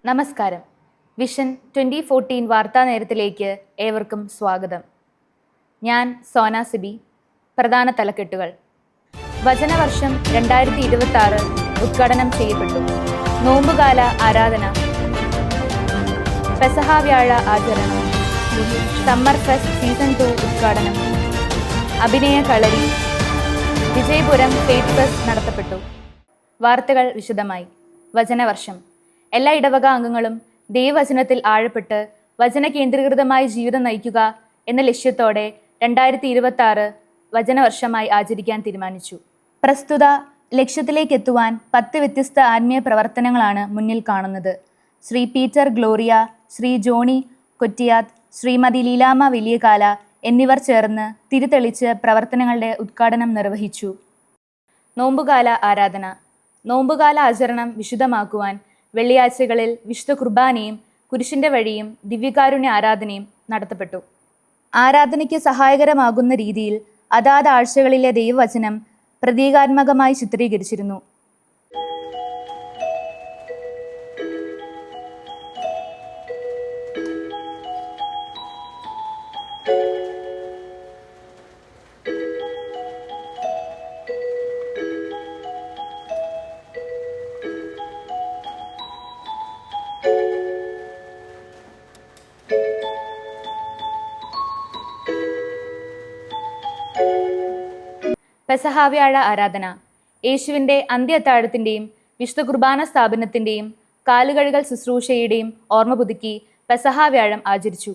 നമസ്കാരം. വിഷൻ 2014 വാർത്താ നേരത്തിലേക്ക് ഏവർക്കും സ്വാഗതം. ഞാൻ സോന സിബി. പ്രധാന തലക്കെട്ടുകൾ. വചനവർഷം 2026 ഉദ്ഘാടനം ചെയ്യപ്പെട്ടു. നോമ്പുകാല ആരാധന, പെസഹ വ്യാഴ ആചരണം, സമ്മർ ഫെസ്റ്റ് സീസൺ 2 ഉദ്ഘാടനം, അഭിനയ കളരി, വിജയപുരം ഫെയ്ത്ത് ഫെസ്റ്റ് നടത്തപ്പെട്ടു. വാർത്തകൾ വിശദമായി. വചനവർഷം. എല്ലാ ഇടവക അംഗങ്ങളും ദൈവവചനത്തിൽ ആഴപ്പെട്ട് വചന കേന്ദ്രീകൃതമായ ജീവിതം നയിക്കുക എന്ന ലക്ഷ്യത്തോടെ 2026 വചനവർഷമായി ആചരിക്കാൻ തീരുമാനിച്ചു. പ്രസ്തുത ലക്ഷ്യത്തിലേക്കെത്തുവാൻ 10 വ്യത്യസ്ത ആത്മീയ പ്രവർത്തനങ്ങളാണ് മുന്നിൽ കാണുന്നത്. Shri Peter Gloria, Shri Johnny Kottiyath, Shrimati Leelamma Valiyakala എന്നിവർ ചേർന്ന് തിരിതെളിച്ച് പ്രവർത്തനങ്ങളുടെ ഉദ്ഘാടനം നിർവഹിച്ചു. നോമ്പുകാല ആരാധന. നോമ്പുകാല ആചരണം വിശുദ്ധമാക്കുവാൻ വെള്ളിയാഴ്ചകളിൽ വിശുദ്ധ കുർബാനയും കുരിശിൻ്റെ വഴിയും ദിവ്യകാരുണ്യ ആരാധനയും നടത്തപ്പെട്ടു. ആരാധനയ്ക്ക് സഹായകരമാകുന്ന രീതിയിൽ അതാത് ആഴ്ചകളിലെ ദൈവവചനം പ്രതീകാത്മകമായി ചിത്രീകരിച്ചിരുന്നു. പെസഹ വ്യാഴ ആരാധന. യേശുവിൻ്റെ അന്ത്യ അത്താഴത്തിൻ്റെയും വിശുദ്ധ കുർബാന സ്ഥാപനത്തിൻ്റെയും കാലുകഴുകൽ ശുശ്രൂഷയുടെയും ഓർമ്മ പുതുക്കി പെസഹ വ്യാഴം ആചരിച്ചു.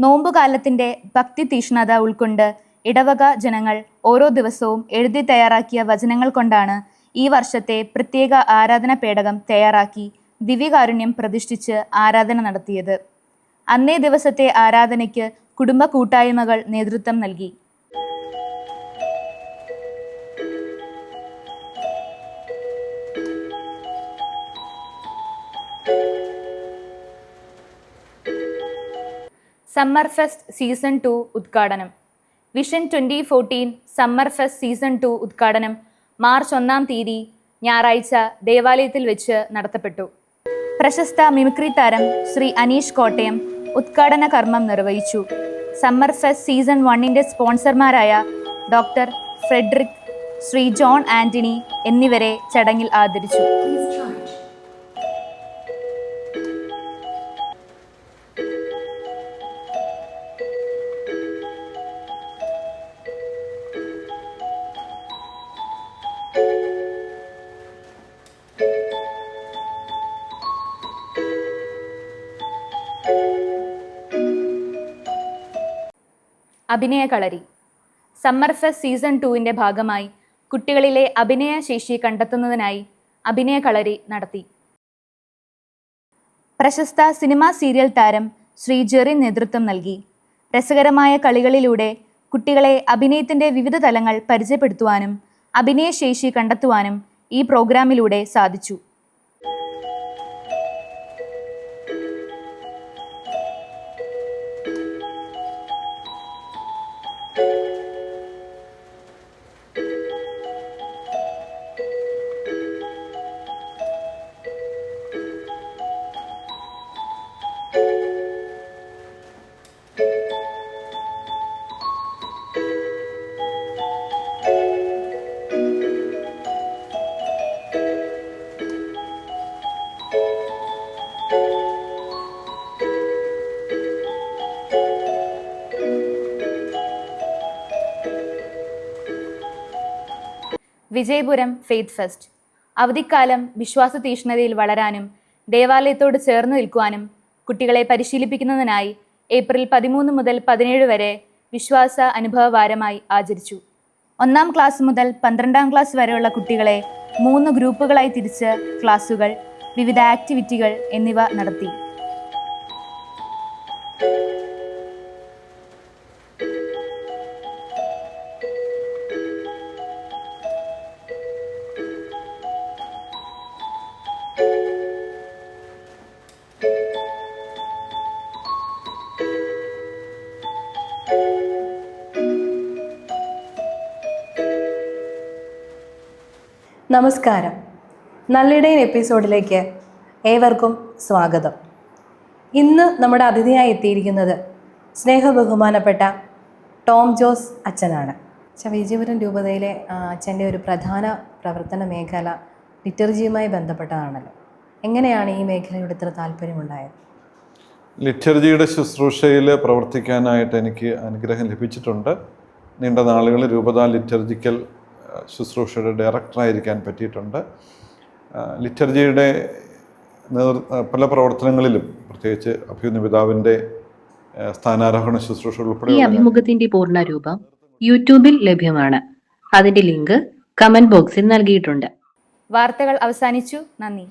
നോമ്പുകാലത്തിൻ്റെ ഭക്തി തീഷ്ണത ഉൾക്കൊണ്ട് ഇടവക ജനങ്ങൾ ഓരോ ദിവസവും എഴുതി തയ്യാറാക്കിയ വചനങ്ങൾ കൊണ്ടാണ് ഈ വർഷത്തെ പ്രത്യേക ആരാധന പേടകം തയ്യാറാക്കി ദിവ്യകാരുണ്യം പ്രതിഷ്ഠിച്ച് ആരാധന നടത്തിയത്. അന്നേ ദിവസത്തെ ആരാധനയ്ക്ക് കുടുംബ കൂട്ടായ്മകൾ നേതൃത്വം നൽകി. സമ്മർ ഫെസ്റ്റ് സീസൺ 2 ഉദ്ഘാടനം. വിഷൻ 2014 സമ്മർ ഫെസ്റ്റ് സീസൺ 2 ഉദ്ഘാടനം മാർച്ച് 1 തീയതി ഞായറാഴ്ച ദേവാലയത്തിൽ വെച്ച് നടത്തപ്പെട്ടു. പ്രശസ്ത മിമിക്രി താരം ശ്രീ അനീഷ് കോട്ടയം ഉദ്ഘാടന കർമ്മം നിർവഹിച്ചു. സമ്മർ ഫെസ്റ്റ് സീസൺ 1ൻ്റെ സ്പോൺസർമാരായ doctor Frederick, Shri John Antony എന്നിവരെ ചടങ്ങിൽ ആദരിച്ചു. അഭിനയ കളരി. സമ്മർ ഫെസ്റ്റ് സീസൺ 2ൻ്റെ ഭാഗമായി കുട്ടികളിലെ അഭിനയ ശേഷി കണ്ടെത്തുന്നതിനായി അഭിനയ കളരി നടത്തി. പ്രശസ്ത സിനിമാ സീരിയൽ താരം ശ്രീ ജെറി നേതൃത്വം നൽകി. രസകരമായ കളികളിലൂടെ കുട്ടികളെ അഭിനയത്തിൻ്റെ വിവിധ തലങ്ങൾ പരിചയപ്പെടുത്തുവാനും അഭിനയശേഷി കണ്ടെത്തുവാനും ഈ പ്രോഗ്രാമിലൂടെ സാധിച്ചു. Vijayapuram faith fest. അവധിക്കാലം വിശ്വാസ തീഷ്ണതയിൽ വളരാനും ദേവാലയത്തോട് ചേർന്ന് നിൽക്കുവാനും കുട്ടികളെ പരിശീലിപ്പിക്കുന്നതിനായി ഏപ്രിൽ 13 മുതൽ 17 വരെ വിശ്വാസ അനുഭവവാരമായി ആചരിച്ചു. 1ാം ക്ലാസ് മുതൽ 12ാം ക്ലാസ് വരെയുള്ള കുട്ടികളെ 3 ഗ്രൂപ്പുകളായി തിരിച്ച് ക്ലാസുകൾ, വിവിധ ആക്ടിവിറ്റികൾ എന്നിവ നടത്തി. നമസ്കാരം. നല്ലിടയൻ എപ്പിസോഡിലേക്ക് ഏവർക്കും സ്വാഗതം. ഇന്ന് നമ്മുടെ അതിഥിയായി എത്തിയിരിക്കുന്നത് സ്നേഹബഹുമാനപ്പെട്ട ടോം ജോസ് അച്ഛനാണ്. വിജയപുരം രൂപതയിലെ അച്ഛൻ്റെ ഒരു പ്രധാന പ്രവർത്തന മേഖല ലിറ്റർജിയുമായി ബന്ധപ്പെട്ടതാണല്ലോ. എങ്ങനെയാണ് ഈ മേഖലയോട് ഇത്ര താല്പര്യമുണ്ടായത്? ലിറ്റർജിയുടെ ശുശ്രൂഷയിൽ പ്രവർത്തിക്കാനായിട്ട് എനിക്ക് അനുഗ്രഹം ലഭിച്ചിട്ടുണ്ട്. നീണ്ട നാളുകളിൽ രൂപതാ ലിറ്റർജിക്കൽ ശുശ്രൂഷയുടെ ഡയറക്ടറായിരിക്കാൻ പറ്റിയിട്ടുണ്ട്. ലിറ്റർജിയുടെ പല പ്രവർത്തനങ്ങളിലും, പ്രത്യേകിച്ച് അഭ്യുന്ന പിതാവിൻ്റെ സ്ഥാനാരോഹണ ശുശ്രൂഷ ഉൾപ്പെടെ. ഈ അഭിമുഖത്തിന്റെ പൂർണ്ണരൂപം യൂട്യൂബിൽ ലഭ്യമാണ്. അതിന്റെ ലിങ്ക് കമന്റ് ബോക്സിൽ നൽകിയിട്ടുണ്ട്. വാർത്തകൾ അവസാനിച്ചു. നന്ദി.